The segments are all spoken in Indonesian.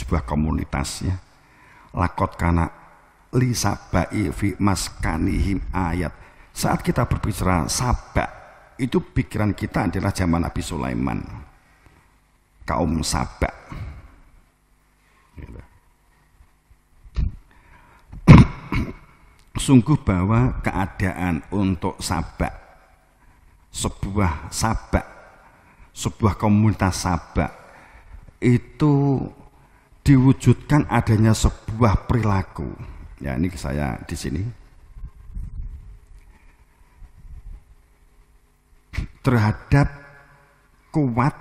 sebuah komunitas ya. Lakot kana li sabai fi maskanihim ayat. Saat kita berbicara Sabak, itu pikiran kita adalah zaman Nabi Sulaiman, kaum Sabak. Sungguh bahwa keadaan untuk Sabak, sebuah komunitas Sabak itu diwujudkan adanya sebuah perilaku. Ya, ini saya di sini terhadap kuat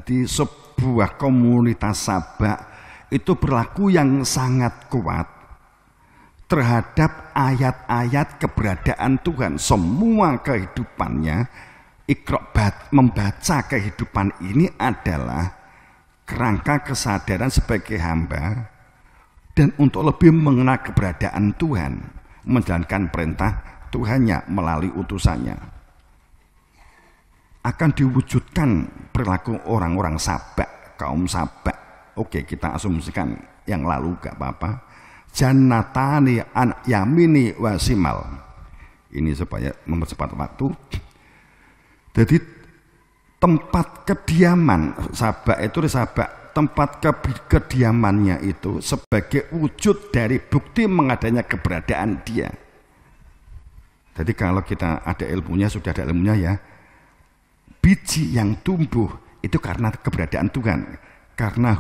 di sebuah komunitas Sabak itu perilaku yang sangat kuat terhadap ayat-ayat keberadaan Tuhan. Semua kehidupannya, membaca kehidupan ini adalah kerangka kesadaran sebagai hamba dan untuk lebih mengenal keberadaan Tuhan, menjalankan perintah Tuhannya melalui utusannya. Akan diwujudkan perilaku orang-orang Sabak, kaum Sabak. Oke, kita asumsikan yang lalu gak apa-apa. Jannatani an yamini wasimal. Ini supaya mempercepat waktu. Jadi tempat kediaman Sabak itu tempat kediamannya itu sebagai wujud dari bukti mengadanya keberadaan dia. Jadi kalau kita ada ilmunya, sudah ada ilmunya ya, biji yang tumbuh itu karena keberadaan Tuhan, karena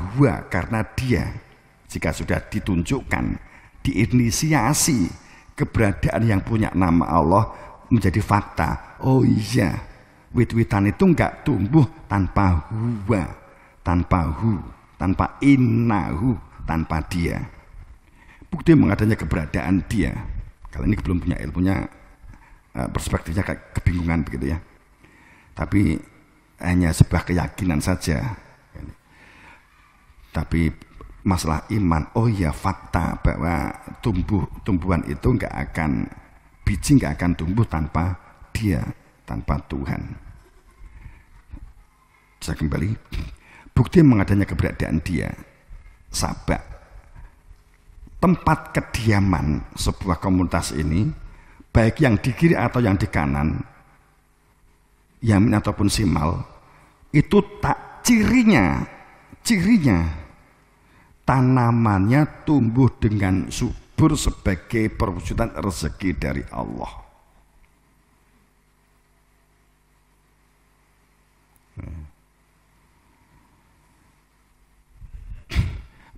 karena dia. Jika sudah ditunjukkan, diinisiasi keberadaan yang punya nama Allah menjadi fakta. Oh iya, wit-witan itu enggak tumbuh tanpa huwa, tanpa tanpa innahu, tanpa dia. Bukti mengadanya keberadaan dia. Kalau ini belum punya ilmunya, perspektifnya kayak kebingungan begitu ya. Tapi hanya sebuah keyakinan saja. Tapi masalah iman, oh ya fakta bahwa tumbuhan itu biji nggak akan tumbuh tanpa dia, tanpa Tuhan. Saya kembali, bukti mengadanya keberadaan dia, Sabak. Tempat kediaman sebuah komunitas ini, baik yang di kiri atau yang di kanan, yamin ataupun simal, itu tak cirinya tanamannya tumbuh dengan subur sebagai perwujudan rezeki dari Allah.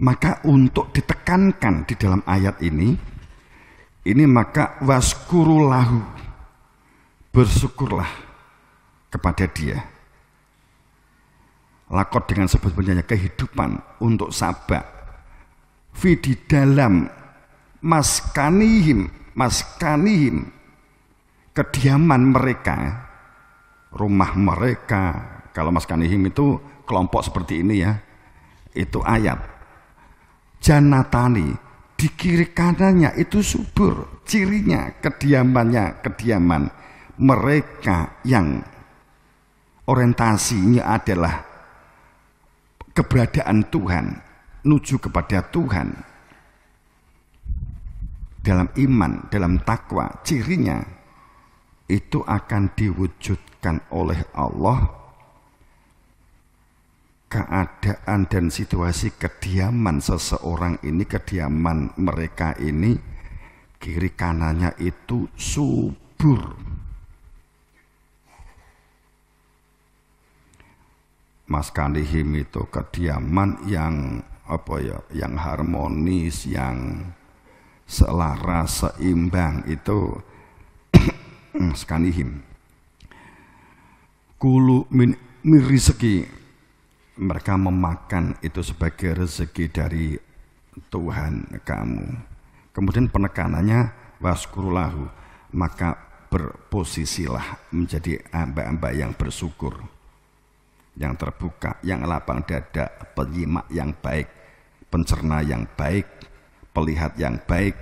Maka untuk ditekankan di dalam ayat ini maka waskurulahu, bersyukurlah kepada dia. Lakot dengan sebut-sebutnya kehidupan untuk Sabak. Di dalam maskanihim, kediaman mereka, rumah mereka. Kalau maskanihim itu kelompok seperti ini ya, itu ayat. Jannatani, di kiri kanannya itu subur, cirinya kediaman mereka yang orientasinya adalah keberadaan Tuhan, menuju kepada Tuhan dalam iman, dalam takwa. Cirinya itu akan diwujudkan oleh Allah keadaan dan situasi kediaman seseorang ini, kediaman mereka ini, kiri kanannya itu subur. Maskanihim itu kediaman yang yang harmonis, yang selaras, seimbang, itu maskanihim. Kulu min rizki, mereka memakan itu sebagai rezeki dari Tuhan kamu. Kemudian penekanannya waskurulahu, maka berposisilah menjadi hamba-hamba yang bersyukur, yang terbuka, yang lapang dada, penyimak yang baik, pencerna yang baik, pelihat yang baik.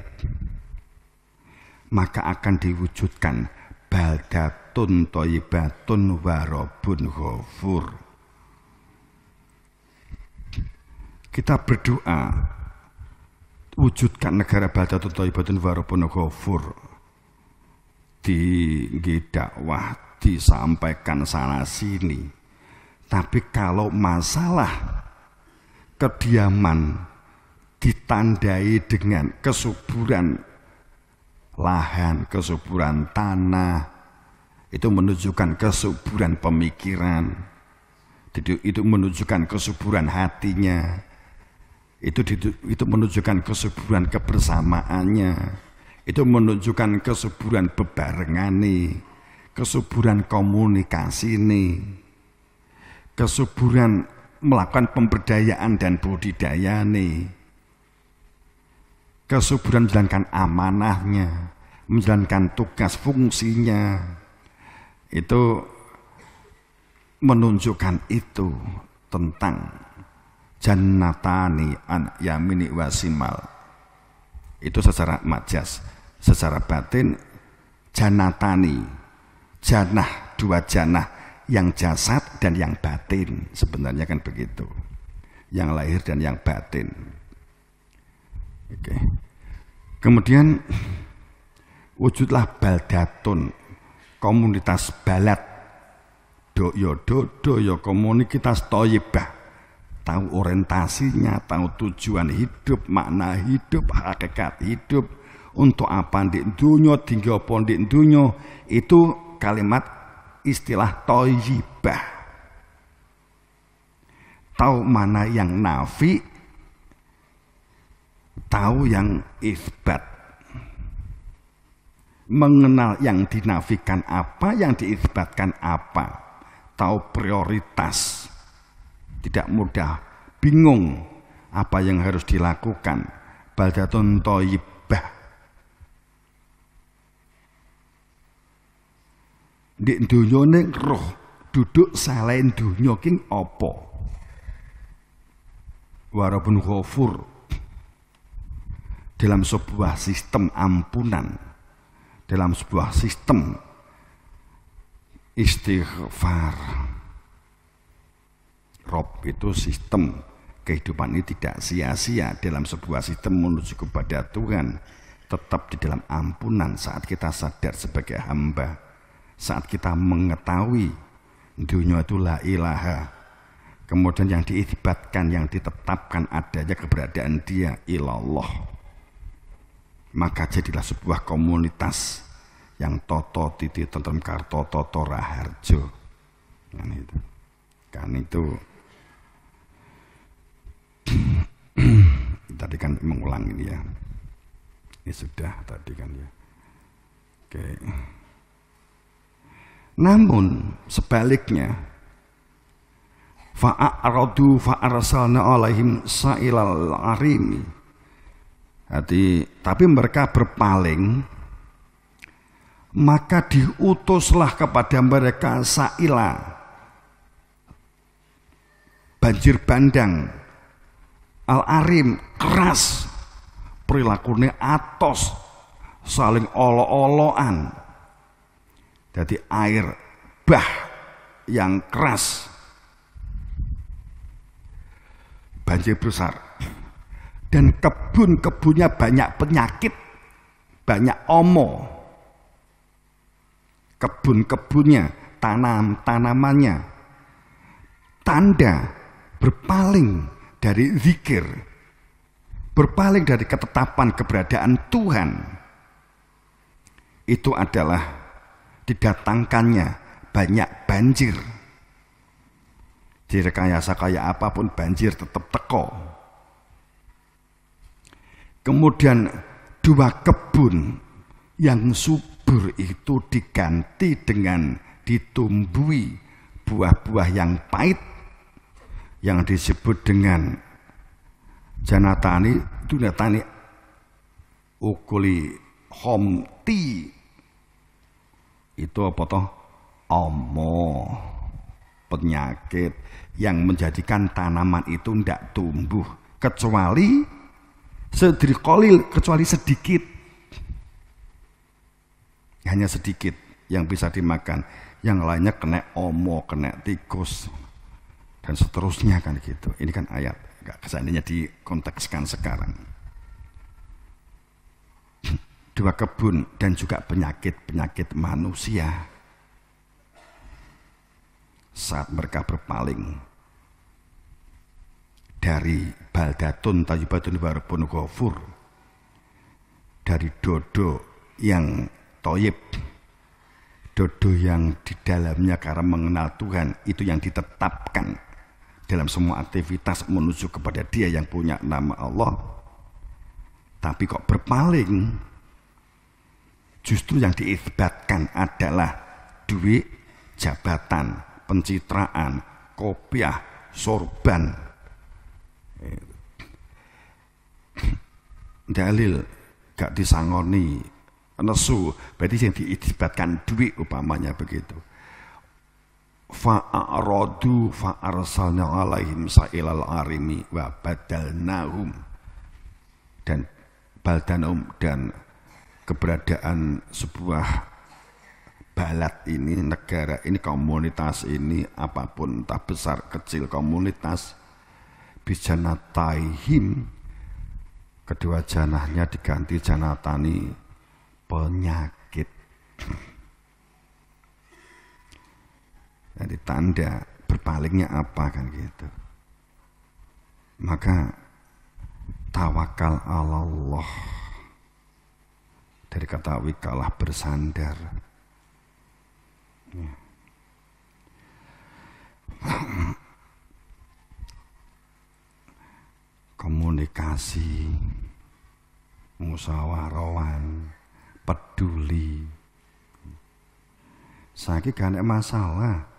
Maka akan diwujudkan baldatun thayyibatun wa rabbun ghafur. kita berdoa wujudkan negara Baldatun Thayyibatun wa Rabbuna Ghafur, di dakwah disampaikan sana sini. Tapi kalau masalah kediaman ditandai dengan kesuburan lahan, kesuburan tanah, itu menunjukkan kesuburan pemikiran, itu menunjukkan kesuburan hatinya, itu menunjukkan kesuburan kebersamaannya, itu menunjukkan kesuburan bebarengan, kesuburan komunikasi, kesuburan melakukan pemberdayaan dan budidaya, kesuburan menjalankan amanahnya, menjalankan tugas fungsinya. Itu menunjukkan itu tentang jannatani an yamini wasimal. Itu secara majas. Secara batin jannatani, jannah, dua jannah, yang jasad dan yang batin. Sebenarnya kan begitu, yang lahir dan yang batin. Oke. Kemudian wujudlah baldatun, komunitas balad, doyo komunitas thayyibah, tahu orientasinya, tahu tujuan hidup, makna hidup, hakikat hidup, untuk apa di dunia, tinggal apa di dunia. Itu kalimat istilah thayyibah. Tahu mana yang nafi, tahu yang isbat, mengenal yang dinafikan apa, yang diisbatkan apa, tahu prioritas, tidak mudah bingung apa yang harus dilakukan. Baldatun thayyibah. Di dunya ning roh duduk selain dunya king apa? Wa Rabbun Ghafur, dalam sebuah sistem ampunan, dalam sebuah sistem istighfar. Rob itu sistem kehidupan ini tidak sia-sia dalam sebuah sistem menuju kepada Tuhan, tetap di dalam ampunan saat kita sadar sebagai hamba, saat kita mengetahui dunia itu la ilaha, kemudian yang diisbatkan, yang ditetapkan adanya keberadaan dia ilallah, maka jadilah sebuah komunitas yang toto titi tentrem karto toto raharjo. Kan itu tadi kan mengulang ini ya, ini sudah tadi kan ya. Oke. Namun sebaliknya, fa'aradu fa'arsalna alaihim sa'ilal arimi. Tapi mereka berpaling, maka diutuslah kepada mereka sa'ila, banjir bandang, al-arim, keras, perilakunya atos, saling olo-oloan. Jadi air bah yang keras, banjir besar, dan kebun-kebunnya banyak penyakit, banyak omo, kebun-kebunnya, tanamannya, tanda berpaling dari zikir, berpaling dari ketetapan keberadaan Tuhan. Itu adalah didatangkannya banyak banjir. Direkayasa kayak apapun banjir tetap teko. Kemudian dua kebun yang subur itu diganti dengan ditumbuhi buah-buah yang pahit, yang disebut dengan janatani dunatani ukuli homti. Itu apa toh? Omo, penyakit yang menjadikan tanaman itu tidak tumbuh, kecuali sedrikolil, kecuali sedikit, hanya sedikit yang bisa dimakan, yang lainnya kena omo, kena tikus, dan seterusnya kan gitu. Ini kan ayat nggak seandainya dikontekskan sekarang. Dua kebun dan juga penyakit-penyakit manusia saat mereka berpaling dari baldatun tayyibatun warabun ghafur, dari dodo yang toyib, dodo yang di dalamnya karena mengenal Tuhan, itu yang ditetapkan dalam semua aktivitas menuju kepada Dia yang punya nama Allah. Tapi kok berpaling, justru yang diisbatkan adalah duit, jabatan, pencitraan, kopiah, sorban. Dalil gak disangoni nesu, berarti yang diisbatkan duit umpamanya begitu. Fa'aradu fa'arsalna alaihim sa'ilal arimi wa badalnahum, dan baldanum, dan keberadaan sebuah balat ini, negara ini, komunitas ini, apapun entah besar kecil komunitas, bijanataihim, kedua janahnya diganti janatani penyakit. Jadi tanda berpalingnya apa kan gitu. Maka tawakal Allah, dari kata wikalah, bersandar. Komunikasi, musyawarah, peduli. Saiki gak ada masalah.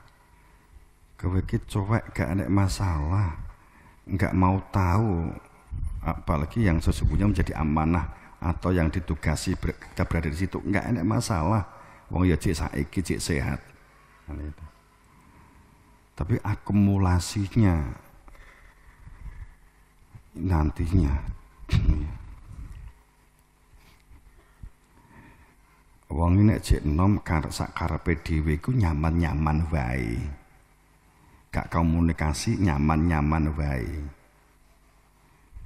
Kowe iki cuek gak ada masalah. Enggak mau tahu, apalagi yang sesungguhnya menjadi amanah atau yang ditugasi kita berada di situ, enggak ada masalah. Wong ya cek saiki cek sehat. Tapi akumulasinya nantinya wong ini cek nom sak karepe dhewe iku nyaman-nyaman wae. Gak komunikasi nyaman-nyaman wae.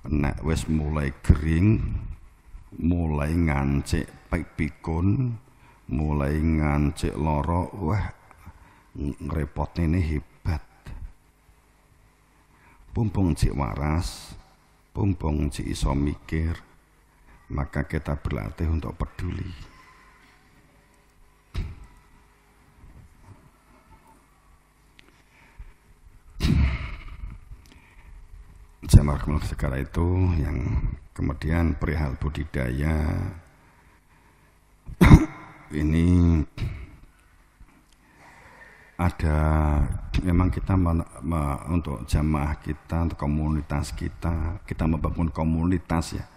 Nek wis mulai gering, mulai ngancik pikun, mulai ngancik lara, wah ngrepotne ini hebat. Pumpung cik waras, pumpung cik iso mikir, maka kita berlatih untuk peduli. Jamar segala itu yang kemudian perihal budidaya ini ada, memang kita untuk jamaah kita, untuk komunitas kita membangun komunitas ya,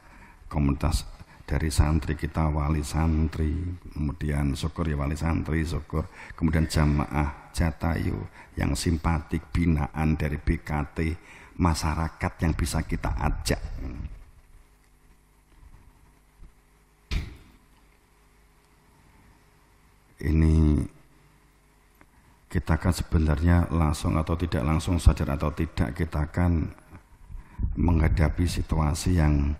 komunitas dari santri kita, wali santri, kemudian syukur ya wali santri, syukur, kemudian jamaah Jatayu yang simpatik, binaan dari BKT, masyarakat yang bisa kita ajak. Ini kita kan sebenarnya langsung atau tidak langsung, sadar atau tidak, kita akan menghadapi situasi yang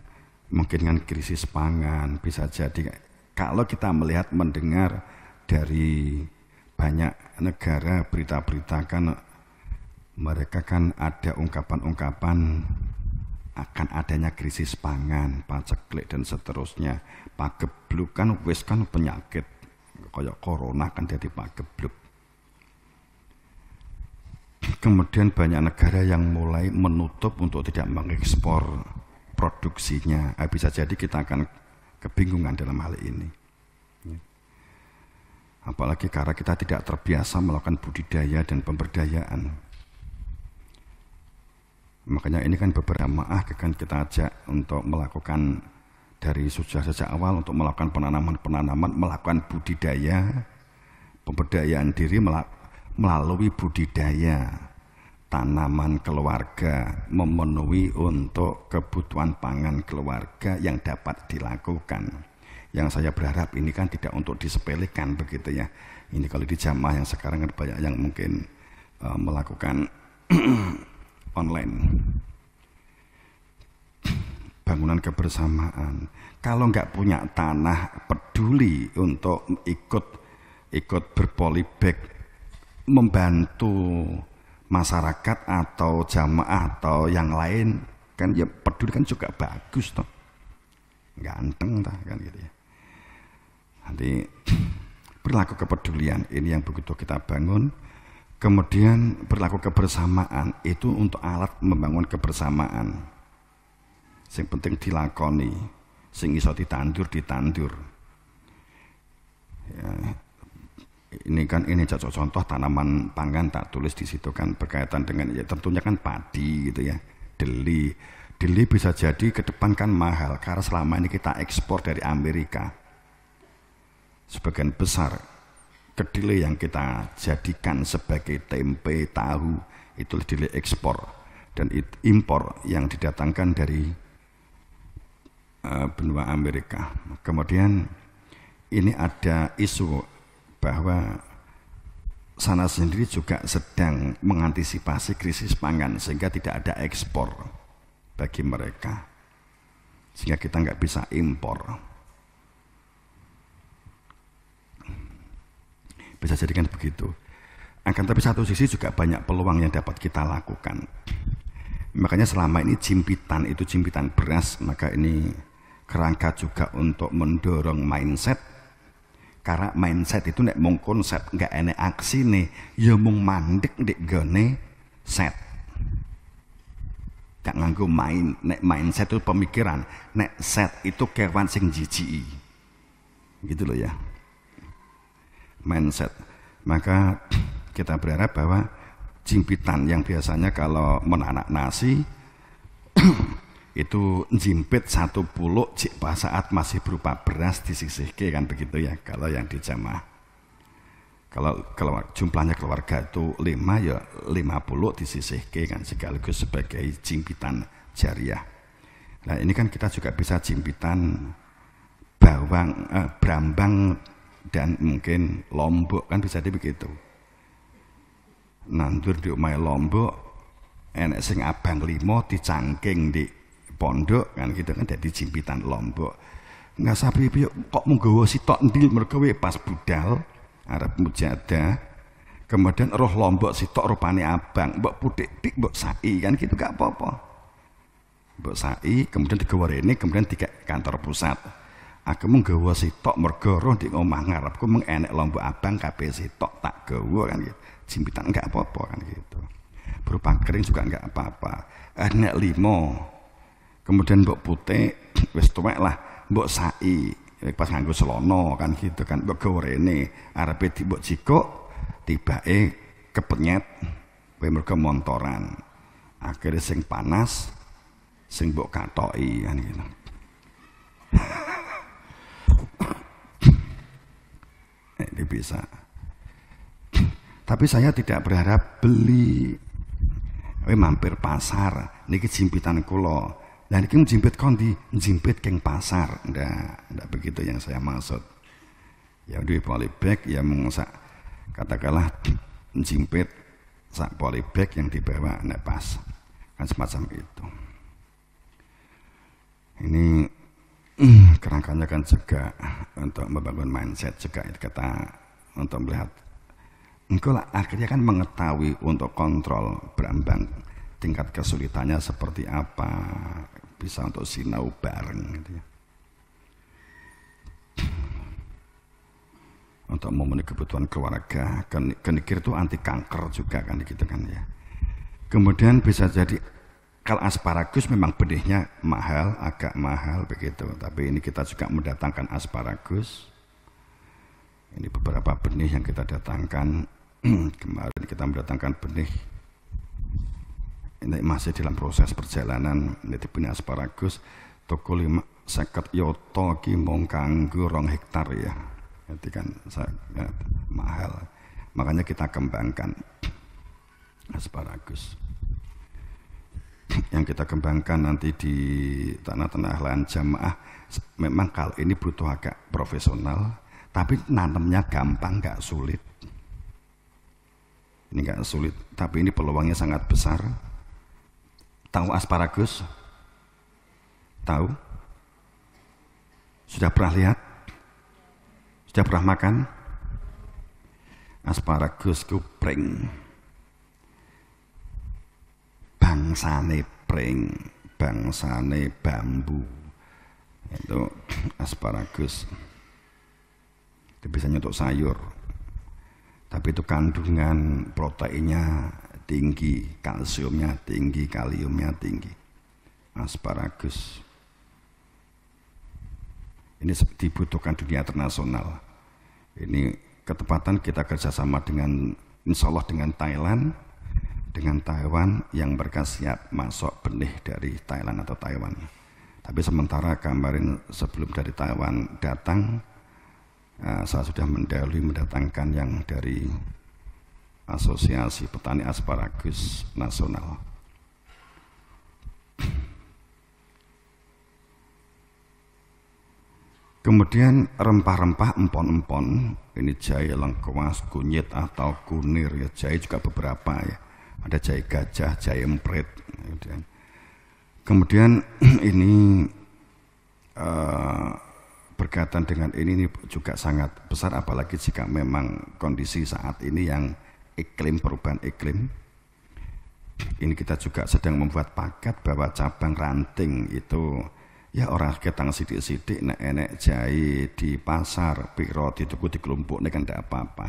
mungkin kan krisis pangan. Bisa jadi kalau kita melihat mendengar dari banyak negara berita-berita kan, mereka kan ada ungkapan-ungkapan akan adanya krisis pangan, paceklik dan seterusnya. Pagebluk kan wis kan penyakit kayak corona kan jadi pagebluk. Kemudian banyak negara yang mulai menutup untuk tidak mengekspor produksinya. Bisa jadi kita akan kebingungan dalam hal ini. Apalagi karena kita tidak terbiasa melakukan budidaya dan pemberdayaan. Makanya ini kan beberapa jamaah kan kita ajak untuk melakukan dari sejak awal untuk melakukan penanaman, melakukan budidaya, pemberdayaan diri melalui budidaya tanaman keluarga, memenuhi untuk kebutuhan pangan keluarga yang dapat dilakukan. Yang saya berharap ini kan tidak untuk disepelekan begitu ya. Ini kalau di jamaah yang sekarang kan banyak yang mungkin melakukan online. bangunan kebersamaan. Kalau nggak punya tanah, peduli untuk ikut berpolibek, membantu masyarakat atau jamaah atau yang lain, kan ya peduli kan juga bagus toh, ganteng toh kan gitu ya. Nanti perilaku kepedulian ini yang begitu kita bangun. Kemudian perilaku kebersamaan itu untuk alat membangun kebersamaan. Yang penting dilakoni, sing iso ditandur. Ya, ini contoh tanaman pangan tak tulis di situ kan berkaitan dengan ya tentunya kan padi gitu ya. Deli bisa jadi ke depan kan mahal karena selama ini kita ekspor dari Amerika. Sebagian besar kedelai yang kita jadikan sebagai tempe, tahu itu kedelai ekspor, dan impor yang didatangkan dari benua Amerika. Kemudian ini ada isu bahwa sana sendiri juga sedang mengantisipasi krisis pangan sehingga tidak ada ekspor bagi mereka, sehingga kita nggak bisa impor. Bisa jadikan begitu. Akan tapi satu sisi juga banyak peluang yang dapat kita lakukan. Makanya selama ini jimpitan beras, maka ini kerangka juga untuk mendorong mindset. Karena mindset itu nek mung konsep, nggak enek aksi nih, ya mung mandek ndek gone set. Gak nganggo nek mindset itu pemikiran, nek set itu kewan sing jijiki. Gitu loh ya. Mindset. Maka kita berharap bahwa jimpitan yang biasanya kalau menanak nasi itu jimpit satu puluk saat masih berupa beras disisihke kan begitu ya kalau yang di jamaah. Kalau jumlahnya keluarga itu 5 ya 5 puluk disisihke kan sekaligus sebagai jimpitan jariah. Nah ini kan kita juga bisa jimpitan bawang, brambang dan mungkin lombok kan bisa begitu. Nandur di omahe lombok enek sing abang 5 dicangking di pondok kan gitu kan jadi jimpitan lombok. Nggak sapi kok menggawa sitok ndil mergo pas budal arep mujadah. Kemudian roh lombok sitok rupane abang, mbok putik-tik mbok sai kan gitu gak apa-apa. Mbok sai kemudian digawa rene kemudian di kantor pusat. Aku menggawa sitok mergo roh di omah ngarepku mung enek lombok abang kabeh sitok tak gawa kan gitu. Jimpitan enggak apa-apa kan gitu. Berupa kering juga enggak apa-apa. Nek 5. Kemudian mbok putik wis tuwek lah, mbok sai pas nganggo selono kan gitu kan. Mbok gawa rene arepe mbok jikuk tibake kepenyet kowe mergo montoran. Akhire sing panas sing mbok katoki kan gitu. Ini bisa. Tapi saya tidak berharap beli. Mampir pasar, niki jimpitan kula. Lah niki jimpit kondi, jimpit keng pasar. Ndak begitu yang saya maksud. Ya duwe polybag ya mung sak katakanlah jimpit sak polybag yang dibawa nek pas. Kan semacam itu. Ini kerangkanya kan juga untuk membangun mindset juga kita untuk melihat engkau lah akhirnya kan mengetahui untuk kontrol berambang tingkat kesulitannya seperti apa, bisa untuk sinau bareng gitu ya. Untuk memenuhi kebutuhan keluarga, kenikir itu anti kanker juga kan gitu kan ya. Kemudian bisa jadi kalau asparagus memang benihnya mahal, agak mahal begitu. Tapi ini kita juga mendatangkan asparagus. Ini beberapa benih yang kita datangkan. Kemarin kita mendatangkan benih. Ini masih dalam proses perjalanan. Ini benih asparagus. Toko 50 yoto ki mung kanggo 2 hektar ya. Jadi kan ya, mahal. Makanya kita kembangkan asparagus. Yang kita kembangkan nanti di tanah-tanah lahan jamaah memang kalau ini butuh agak profesional tapi nanamnya gampang, gak sulit. Ini gak sulit tapi ini peluangnya sangat besar. Tahu asparagus? Tahu? Sudah pernah lihat? Sudah pernah makan? Asparagus kupring. Bangsane pring, bangsane bambu. Itu asparagus. Itu biasanya untuk sayur. Tapi itu kandungan proteinnya tinggi, kalsiumnya tinggi, kaliumnya tinggi. Asparagus. Ini dibutuhkan dunia internasional. Ini ketepatan kita kerjasama dengan, insya Allah dengan Thailand, dengan Taiwan yang mereka siap masuk benih dari Thailand atau Taiwan. Tapi sementara kemarin sebelum dari Taiwan datang, saya sudah mendahului mendatangkan yang dari Asosiasi Petani Asparagus Nasional. Kemudian rempah-rempah empon-empon, ini jahe lengkuas, kunyit atau kunir ya, jahe juga beberapa ya. Ada jahe gajah, jahe emprit. Kemudian ini berkaitan dengan ini juga sangat besar, apalagi jika memang kondisi saat ini yang iklim, perubahan iklim. Ini kita juga sedang membuat paket bahwa cabang ranting itu ya orang ketang sidik-sidik nek enek jahe di pasar piro dituku dikelompok ini kan tidak apa-apa.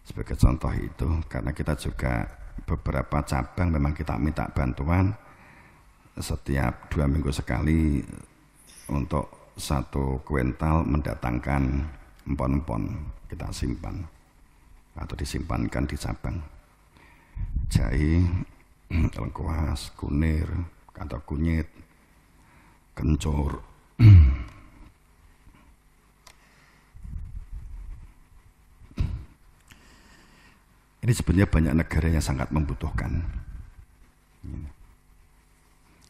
Sebagai contoh itu, karena kita juga beberapa cabang memang kita minta bantuan setiap 2 minggu sekali untuk 1 kuintal mendatangkan empon-empon kita simpan atau disimpankan di cabang. Jahe, lengkuas, kunir, atau kunyit, kencur. Ini sebenarnya banyak negara yang sangat membutuhkan.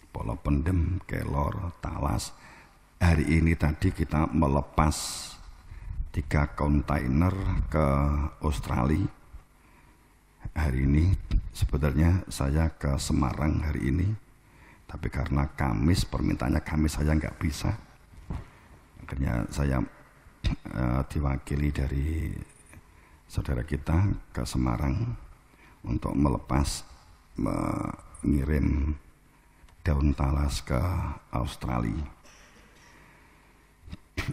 Polo Pendem, Kelor, Talas. Hari ini tadi kita melepas 3 kontainer ke Australia. Hari ini sebenarnya saya ke Semarang hari ini. Tapi karena Kamis, permintaannya Kamis saya nggak bisa. Akhirnya saya diwakili dari saudara kita ke Semarang untuk melepas, mengirim daun talas ke Australia.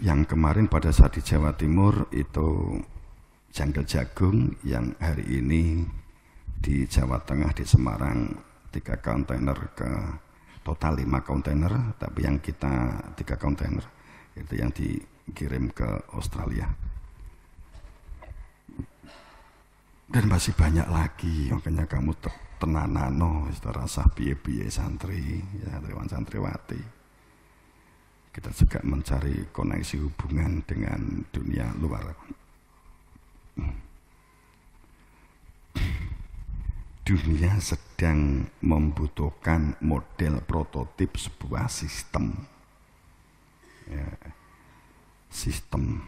Yang kemarin pada saat di Jawa Timur itu janggal jagung, yang hari ini di Jawa Tengah di Semarang 3 kontainer ke total 5 kontainer, tapi yang kita 3 kontainer itu yang dikirim ke Australia. Dan masih banyak lagi, makanya kamu tenanano, rasa piye-piye santri, ya santriwan santriwati. Kita juga mencari koneksi hubungan dengan dunia luar. Dunia sedang membutuhkan model prototip sebuah sistem, ya, sistem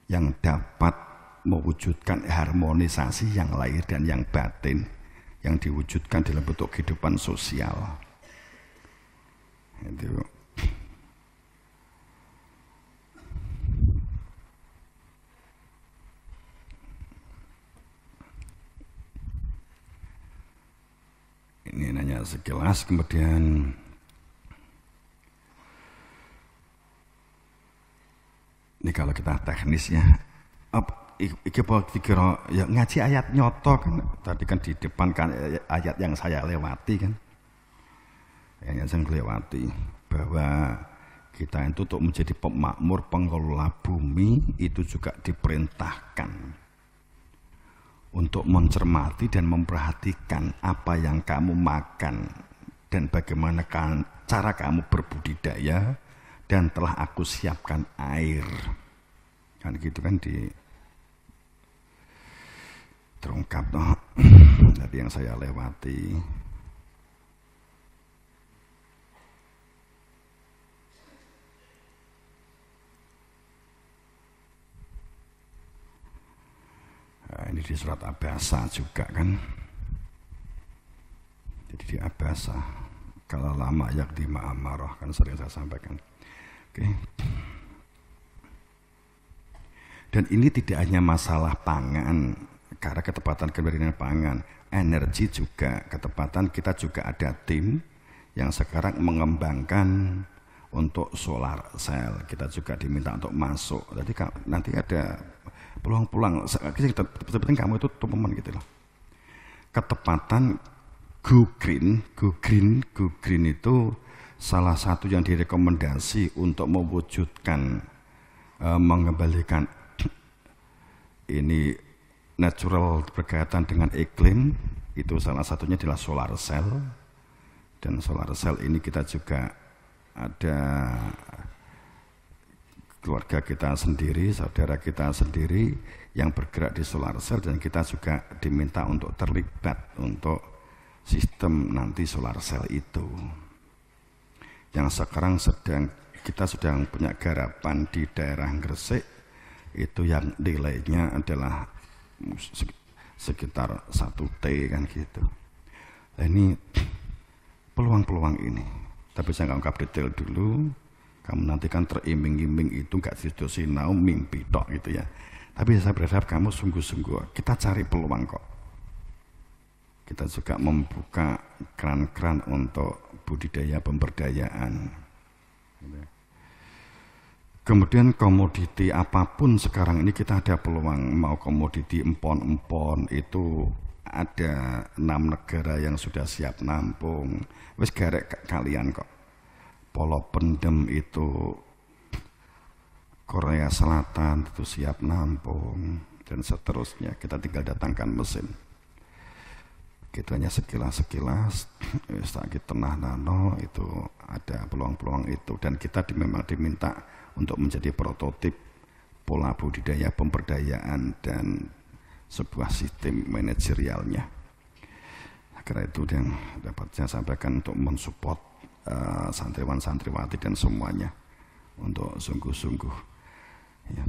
yang dapat mewujudkan harmonisasi yang lahir dan yang batin, yang diwujudkan dalam bentuk kehidupan sosial. Itu. Ini nanya sekilas, kemudian ini kalau kita teknisnya, iki dikira ya ngaji ayat nyoto kan, tadi kan di depan kan ayat yang saya lewati kan, yang saya lewati bahwa kita itu untuk menjadi pemakmur, pengelola bumi itu juga diperintahkan untuk mencermati dan memperhatikan apa yang kamu makan dan bagaimana cara kamu berbudidaya, dan telah aku siapkan air. Kan gitu kan terungkap dari yang saya lewati. Nah, ini di surat Abasa juga kan. Jadi di Abasa Kalau lama yakdi ma'amarah, kan sering saya sampaikan. Oke. Dan ini tidak hanya masalah pangan, karena ketepatan keberanian pangan, energi juga, ketepatan kita juga ada tim yang sekarang mengembangkan untuk solar cell. Kita juga diminta untuk masuk. Jadi nanti ada peluang-peluang. Seperti kamu itu teman gitu loh. Ketepatan go green itu salah satu yang direkomendasi untuk mewujudkan mengembalikan ini natural berkaitan dengan iklim, itu salah satunya adalah solar cell. Dan solar cell ini kita juga ada keluarga kita sendiri, saudara kita sendiri yang bergerak di solar cell, dan kita juga diminta untuk terlibat untuk sistem nanti solar cell itu. Yang sekarang kita sedang punya garapan di daerah Gresik, itu yang nilainya adalah sekitar 1 T kan gitu. Nah, ini peluang-peluang ini. Tapi saya nggak ungkap detail dulu. Kamu nanti kan teriming-iming itu nggak sinau mimpi tok gitu ya. Tapi saya berharap kamu sungguh-sungguh kita cari peluang kok. Kita juga membuka keran-keran untuk budidaya pemberdayaan. Kemudian komoditi apapun sekarang ini kita ada peluang. Mau komoditi empon-empon itu ada 6 negara yang sudah siap nampung. Wis garek kalian kok. Polo pendem itu Korea Selatan itu siap nampung dan seterusnya. Kita tinggal datangkan mesin. Gitu hanya sekilas-sekilas. Sakit tenah nano itu ada peluang-peluang itu, dan kita memang diminta untuk menjadi prototip pola budidaya pemberdayaan dan sebuah sistem manajerialnya. Karena itu yang dapat saya sampaikan untuk mensupport santriwan-santriwati dan semuanya untuk sungguh-sungguh. Ya.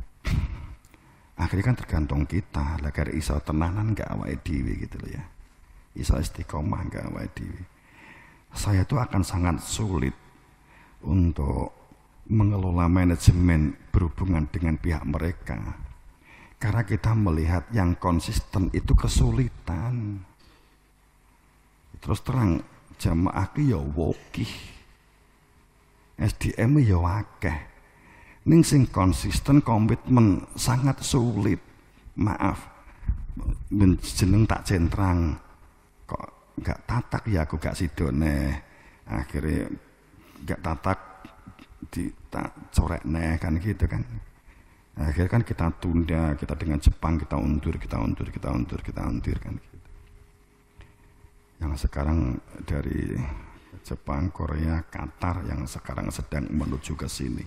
Akhirnya kan tergantung kita. Lah karena iso tenanan gak awake dhewe gitu loh ya. Iso istiqomah gak awake dhewe. Saya tuh akan sangat sulit untuk mengelola manajemen berhubungan dengan pihak mereka. Karena kita melihat yang konsisten itu kesulitan. Terus terang jamaah ki ya wokih. SDM ya akeh. Ning sing konsisten komitmen sangat sulit. Maaf. Jeneng tak centrang. Kok gak tatak ya aku gak sidone. Akhirnya gak tatak tak corek kan gitu kan. Akhirnya kan kita tunda, kita dengan Jepang kita undur kan gitu. Yang sekarang dari Jepang, Korea, Qatar yang sekarang sedang menuju ke sini.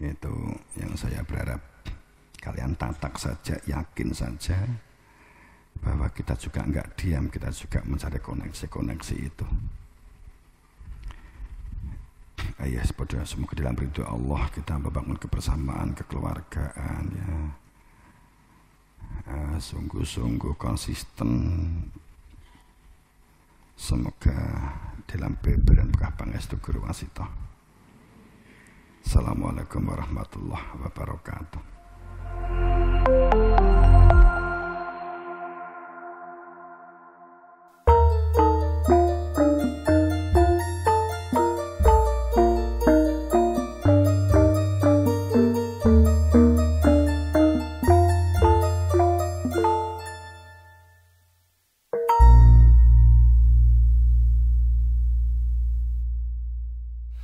Itu yang saya berharap kalian tatak saja, yakin saja bahwa kita juga enggak diam, kita juga mencari koneksi-koneksi itu. Ya, semoga dalam ridho Allah kita membangun kebersamaan, kekeluargaan ya. Sungguh-sungguh konsisten. Semoga dalam beber dan berkah pangestu Guru Wasito. Assalamualaikum warahmatullahi wabarakatuh.